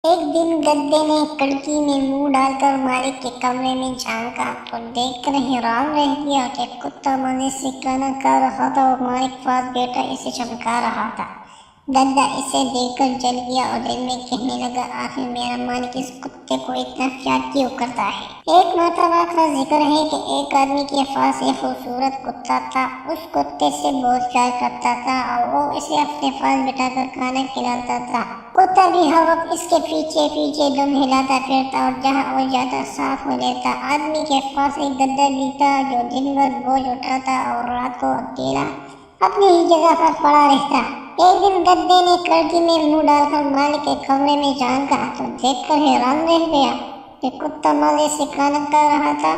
ایک دن گدے نے کھڑکی میں منہ ڈال کر مالک کے کمرے میں جھانکا تو دیکھ کر حیران رہ گیا کہ کتا مزے سے کھانا کھا رہا تھا اور مالک پاس بیٹھا اسے چمکا رہا تھا۔ گدھا اسے دیکھ کر جل گیا اور دل میں کہنے لگا، آخر میرا مالک اس کتے کو اتنا پیار کیوں کرتا ہے۔ ایک مرتبہ کا ذکر ہے کہ ایک آدمی کے پاس ایک خوبصورت کتا تھا۔ اس کتے سے بہت پیار کرتا تھا اور وہ اسے اپنے پاس بٹھا کر کھانا کھلاتا تھا۔ کتا بھی ہر وقت اس کے پیچھے پیچھے دم ہلاتا پھرتا اور جہاں وہ جاتا صاف ہو لیتا۔ آدمی کے پاس ایک گدھا بھی تھا جو دن بھر بوجھ اٹھاتا اور رات کو اکیلا اپنی ہی جگہ پر پڑا رہتا۔ ایک دن گدھے نے کھڑکی میں منہ ڈال کر مالک کے کمرے میں جھانکا تو دیکھ کر حیران رہ گیا کہ کتا مزے سے کھانا کھا رہا تھا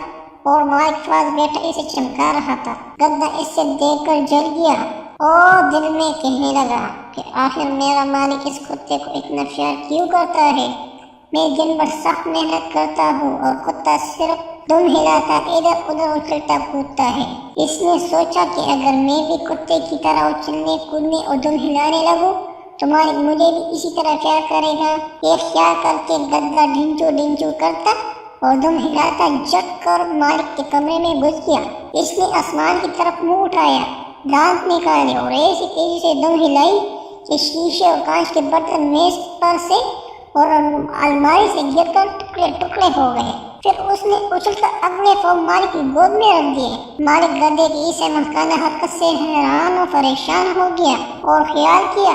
اور مالک پاس بیٹھا اسے چمکا رہا تھا۔ گدھا اسے دیکھ کر جل گیا اور دل میں کہنے لگا کہ آخر میرا مالک اس کتے کو اتنا پیار کیوں کرتا ہے۔ میں دن بھر سخت محنت کرتا ہوں اور کتا صرف دم ہلاتا ادھر ادھر اچھلتا کودتا ہے۔ اس نے سوچا کہ اگر میں بھی کتے کی طرح اچھلنے کودنے اور دم ہلانے لگوں تو مالک مجھے بھی اسی طرح پیار کرے گا۔ یہ خیال کر کے گدھا ڈھنچو ڈھنچو کرتا اور دم ہلاتا جھٹ کر مالک کے کمرے میں گھس گیا۔ اس نے آسمان کی طرف منہ اٹھایا، دانت نکالے اور ایسی تیزی سے دم ہلائی کہ شیشے اور کانچ کے برتن میز پر سے اور الماری سے گر کر ٹکڑے ٹکڑے ہو گئے۔ پھر اس نے اچھل کر اگلے پاؤں مالک کی گود میں رکھ دیے۔ مالک گدھے کی اس احمقانہ حرکت سے حیران و پریشان ہو گیا اور خیال کیا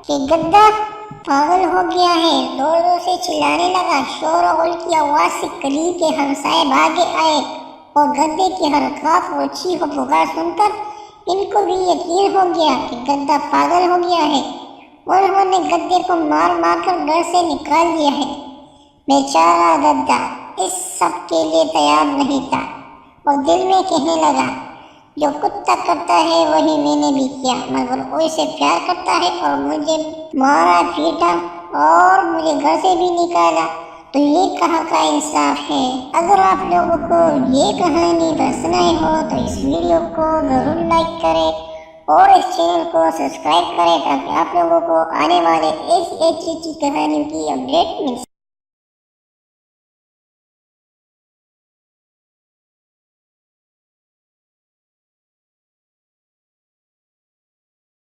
کہ گدھا پاگل ہو گیا ہے۔ زور زور سے چلانے لگا، شور و غل کی آواز سے قریب کے ہمسائے بھاگے آئے اور گدھے کی حرکات اور چیخ و پکار سن کر ان کو بھی یقین ہو گیا کہ گدھا پاگل ہو گیا ہے۔ انہوں نے گدھے کو مار مار کر گھر سے نکال دیا ہے۔ بیچارہ گدھا اس سب کے لیے تیار نہیں تھا اور دل میں کہنے لگا، جو کتا کرتا ہے وہی میں نے بھی کیا، مگر وہ اسے پیار کرتا ہے اور مجھے مارا پیٹا اور مجھے گھر سے بھی نکالا، تو یہ کہاں کا انصاف ہے۔ اگر آپ لوگوں کو یہ کہانی پسند آئی ہو تو اس ویڈیو کو ضرور لائک کریں اور اس چینل کو سبسکرائب کریں تاکہ آپ لوگوں کو آنے والے ایسی اچھی کہانیوں کی اپڈیٹ مل سکے۔